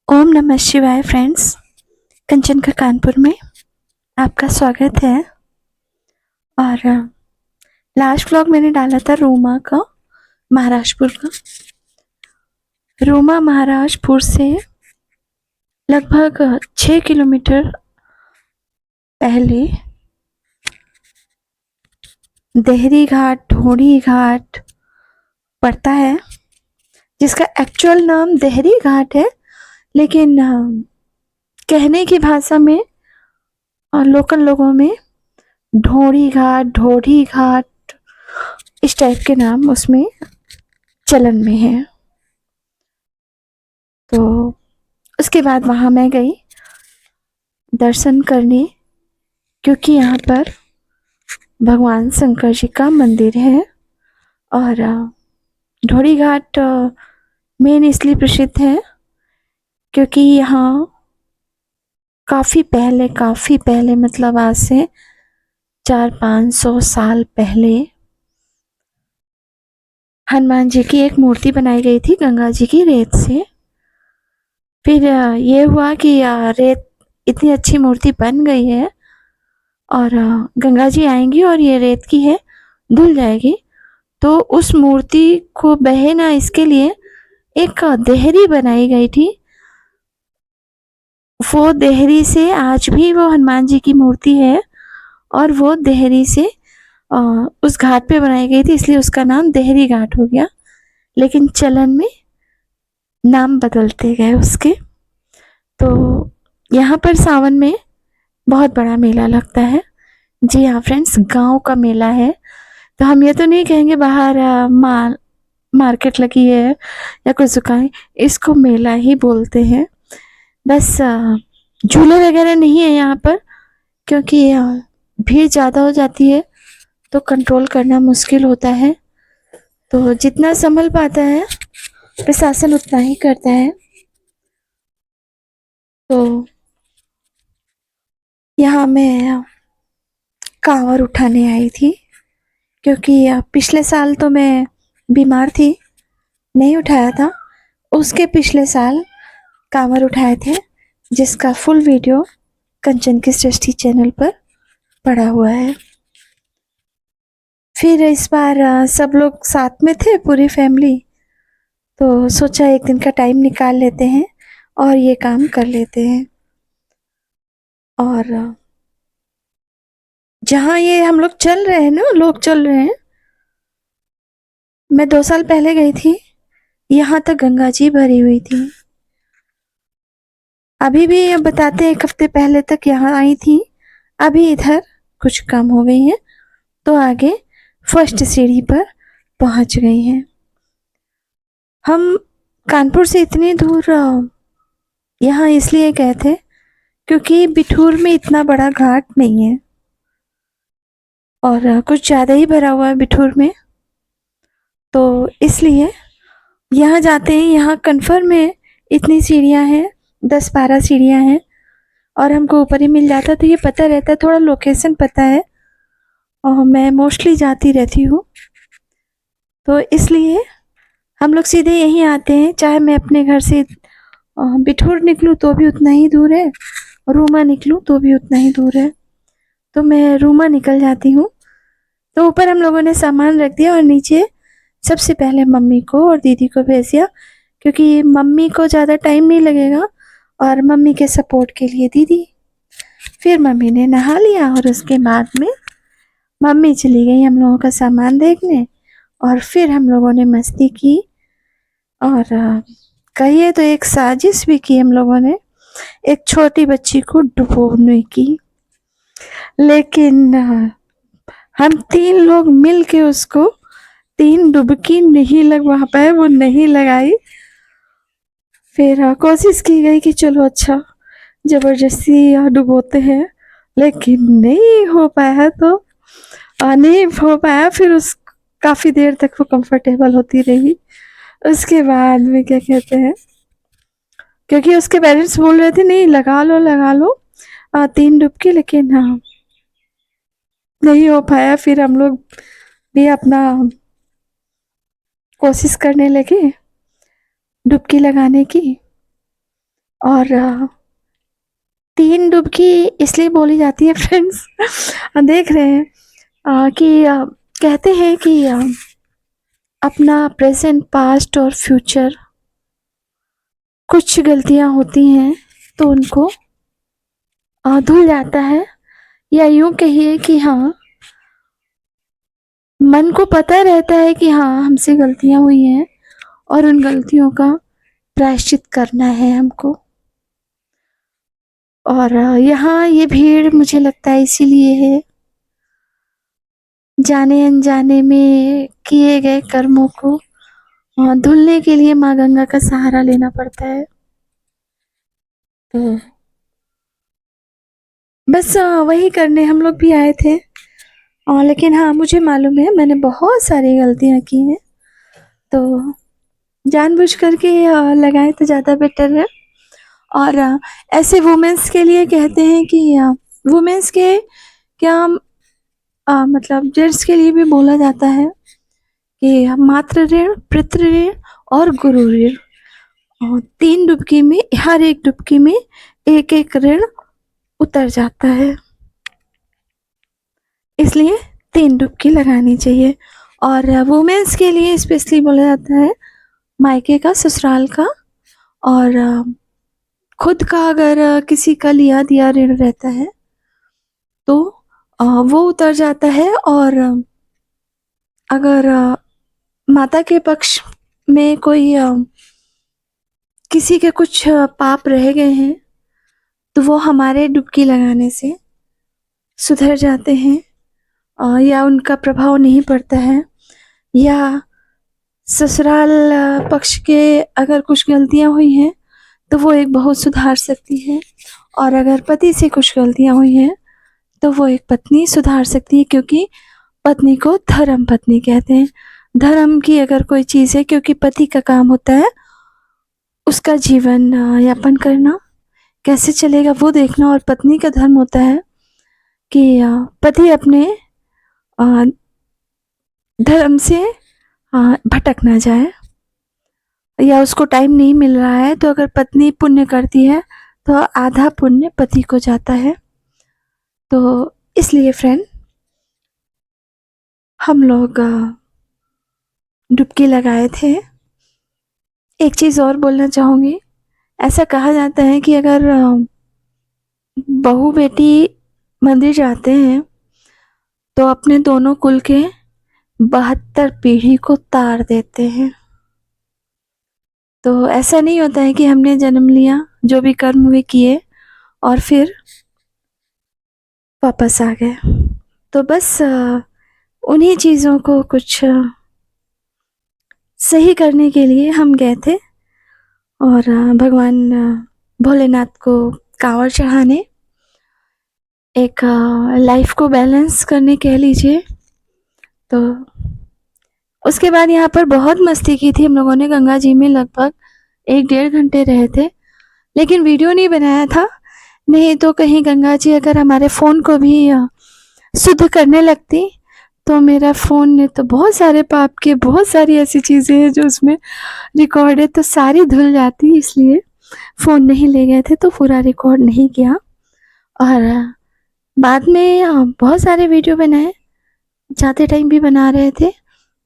ओम नमः शिवाय फ्रेंड्स। कंचन का कानपुर में आपका स्वागत है। और लास्ट व्लॉग मैंने डाला था रूमा का, महाराजपुर का। रूमा महाराजपुर से लगभग 6 किलोमीटर पहले देहरी घाट, ढोड़ी घाट पड़ता है, जिसका एक्चुअल नाम देहरी घाट है, लेकिन कहने की भाषा में और लोकल लोगों में ढोड़ी घाट, ढोढ़ी घाट, इस टाइप के नाम उसमें चलन में है। तो उसके बाद वहाँ मैं गई दर्शन करने, क्योंकि यहाँ पर भगवान शंकर जी का मंदिर है। और ढोड़ी घाट मेन इसलिए प्रसिद्ध है क्योंकि यहाँ काफ़ी पहले मतलब आज से 400-500 साल पहले हनुमान जी की एक मूर्ति बनाई गई थी गंगा जी की रेत से। फिर ये हुआ कि रेत इतनी अच्छी मूर्ति बन गई है और गंगा जी आएंगी और ये रेत की है, धुल जाएगी, तो उस मूर्ति को बहे ना, इसके लिए एक देहरी बनाई गई थी। वो देहरी से आज भी वो हनुमान जी की मूर्ति है और वो देहरी से उस घाट पे बनाई गई थी, इसलिए उसका नाम देहरी घाट हो गया। लेकिन चलन में नाम बदलते गए उसके। तो यहाँ पर सावन में बहुत बड़ा मेला लगता है। जी हाँ फ्रेंड्स, गांव का मेला है। तो हम ये तो नहीं कहेंगे बाहर मार्केट लगी है या कुछ दुकान, इसको मेला ही बोलते हैं। बस झूले वगैरह नहीं है यहाँ पर, क्योंकि भीड़ ज़्यादा हो जाती है तो कंट्रोल करना मुश्किल होता है। तो जितना संभल पाता है प्रशासन उतना ही करता है। तो यहाँ मैं कांवर उठाने आई थी, क्योंकि पिछले साल तो मैं बीमार थी, नहीं उठाया था। उसके पिछले साल कांवर उठाए थे, जिसका फुल वीडियो कंचन की सृष्टि चैनल पर पड़ा हुआ है। फिर इस बार सब लोग साथ में थे, पूरी फैमिली, तो सोचा एक दिन का टाइम निकाल लेते हैं और ये काम कर लेते हैं। और जहाँ ये हम लोग चल रहे हैं ना, लोग चल रहे हैं, मैं 2 साल पहले गई थी, यहाँ तक गंगा जी भरी हुई थी। अभी भी बताते हैं 1 हफ्ते पहले तक यहाँ आई थी, अभी इधर कुछ कम हो गई है, तो आगे फर्स्ट सीढ़ी पर पहुंच गई हैं। हम कानपुर से इतनी दूर यहाँ इसलिए गए थे क्योंकि बिठूर में इतना बड़ा घाट नहीं है और कुछ ज़्यादा ही भरा हुआ है बिठूर में, तो इसलिए यहाँ जाते हैं। यहाँ कन्फर्म है इतनी सीढ़ियाँ हैं, 10-12 सीढ़ियाँ हैं, और हमको ऊपर ही मिल जाता, तो ये पता रहता है, थोड़ा लोकेशन पता है और मैं मोस्टली जाती रहती हूँ, तो इसलिए हम लोग सीधे यहीं आते हैं। चाहे मैं अपने घर से बिठूर निकलूँ तो भी उतना ही दूर है, रूमा निकलूँ तो भी उतना ही दूर है, तो मैं रूमा निकल जाती हूँ। तो ऊपर हम लोगों ने सामान रख दिया और नीचे सबसे पहले मम्मी को और दीदी को भेज दिया, क्योंकि मम्मी को ज़्यादा टाइम नहीं लगेगा और मम्मी के सपोर्ट के लिए दीदी। फिर मम्मी ने नहा लिया और उसके बाद में मम्मी चली गई हम लोगों का सामान देखने, और फिर हम लोगों ने मस्ती की और कहिए तो एक साजिश भी की हम लोगों ने, एक छोटी बच्ची को डुबोने की। लेकिन हम 3 लोग मिल के उसको 3 डुबकी नहीं लगवा पाए, वो नहीं लगाई। फिर कोशिश की गई कि चलो अच्छा जबरदस्ती डुबोते हैं, लेकिन नहीं हो पाया, तो नहीं हो पाया। फिर उस काफ़ी देर तक वो कंफर्टेबल होती रही। उसके बाद में क्या कहते हैं, क्योंकि उसके पेरेंट्स बोल रहे थे नहीं लगा लो लगा लो 3 डुबकी, लेकिन हाँ नहीं हो पाया। फिर हम लोग भी अपना कोशिश करने लगे डुबकी लगाने की, और 3 डुबकी इसलिए बोली जाती है फ्रेंड्स देख रहे हैं कि कहते हैं कि अपना प्रेजेंट, पास्ट और फ्यूचर, कुछ गलतियां होती हैं तो उनको धुल जाता है, या यूं कहिए कि हाँ, मन को पता रहता है कि हाँ हमसे गलतियां हुई हैं और उन गलतियों का प्रायश्चित करना है हमको। और यहाँ ये भीड़ मुझे लगता है इसीलिए है, जाने अनजाने में किए गए कर्मों को धुलने के लिए माँ गंगा का सहारा लेना पड़ता है। तो बस वही करने हम लोग भी आए थे। लेकिन हाँ, मुझे मालूम है मैंने बहुत सारी गलतियाँ की हैं, तो जानबूझ करके लगाए तो ज़्यादा बेटर है। और ऐसे वुमेन्स के लिए कहते हैं कि वुमेन्स के क्या मतलब जेंट्स के लिए भी बोला जाता है कि मातृ ऋण, पितृ ऋण और गुरु ऋण, 3 डुबकी में, हर एक डुबकी में एक एक ऋण उतर जाता है, इसलिए 3 डुबकी लगानी चाहिए। और वुमेन्स के लिए स्पेशली बोला जाता है मायके का, ससुराल का, और खुद का अगर किसी का लिया दिया ऋण रहता है तो वो उतर जाता है। और अगर माता के पक्ष में कोई किसी के कुछ पाप रह गए हैं तो वो हमारे डुबकी लगाने से सुधर जाते हैं, या उनका प्रभाव नहीं पड़ता है। या ससुराल पक्ष के अगर कुछ गलतियां हुई हैं तो वो एक बहू सुधार सकती है, और अगर पति से कुछ गलतियां हुई हैं तो वो एक पत्नी सुधार सकती है, क्योंकि पत्नी को धर्म पत्नी कहते हैं। धर्म की अगर कोई चीज़ है, क्योंकि पति का काम होता है उसका जीवन यापन करना, कैसे चलेगा वो देखना, और पत्नी का धर्म होता है कि पति अपने धर्म से भटक ना जाए, या उसको टाइम नहीं मिल रहा है तो अगर पत्नी पुण्य करती है तो आधा पुण्य पति को जाता है। तो इसलिए फ्रेंड, हम लोग डुबकी लगाए थे। एक चीज़ और बोलना चाहूँगी, ऐसा कहा जाता है कि अगर बहू बेटी मंदिर जाते हैं तो अपने दोनों कुल के 72 पीढ़ी को तार देते हैं। तो ऐसा नहीं होता है कि हमने जन्म लिया, जो भी कर्म हुए किए और फिर वापस आ गए। तो बस उन्हीं चीज़ों को कुछ सही करने के लिए हम गए थे, और भगवान भोलेनाथ को कांवड़ चढ़ाने, एक लाइफ को बैलेंस करने कह लीजिए। तो उसके बाद यहाँ पर बहुत मस्ती की थी हम लोगों ने। गंगा जी में लगभग 1-1.5 घंटे रहे थे, लेकिन वीडियो नहीं बनाया था, नहीं तो कहीं गंगा जी अगर हमारे फ़ोन को भी शुद्ध करने लगती तो मेरा फ़ोन ने तो बहुत सारे पाप के, बहुत सारी ऐसी चीज़ें हैं जो उसमें रिकॉर्ड है तो सारी धुल जाती, इसलिए फ़ोन नहीं ले गए थे तो पूरा रिकॉर्ड नहीं किया। और बाद में बहुत सारे वीडियो बनाए, जाते टाइम भी बना रहे थे।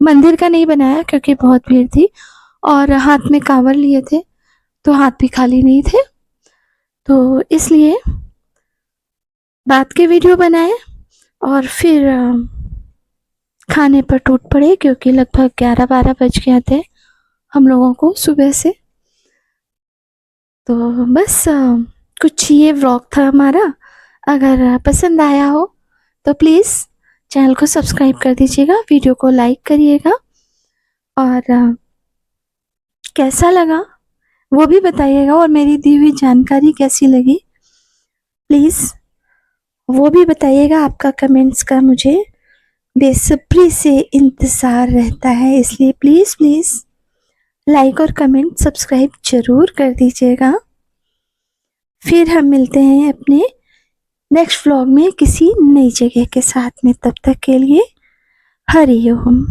मंदिर का नहीं बनाया क्योंकि बहुत भीड़ थी, और हाथ में कांवड़ लिए थे तो हाथ भी खाली नहीं थे, तो इसलिए बाद के वीडियो बनाए। और फिर खाने पर टूट पड़े क्योंकि लगभग 11-12 बज गए थे हम लोगों को सुबह से। तो बस कुछ ये व्लॉग था हमारा। अगर पसंद आया हो तो प्लीज़ चैनल को सब्सक्राइब कर दीजिएगा, वीडियो को लाइक करिएगा, और कैसा लगा वो भी बताइएगा, और मेरी दी हुई जानकारी कैसी लगी प्लीज़ वो भी बताइएगा। आपका कमेंट्स का मुझे बेसब्री से इंतज़ार रहता है, इसलिए प्लीज़ प्लीज़ लाइक और कमेंट सब्सक्राइब ज़रूर कर दीजिएगा। फिर हम मिलते हैं अपने नेक्स्ट व्लॉग में किसी नई जगह के साथ में, तब तक के लिए हरि ओम।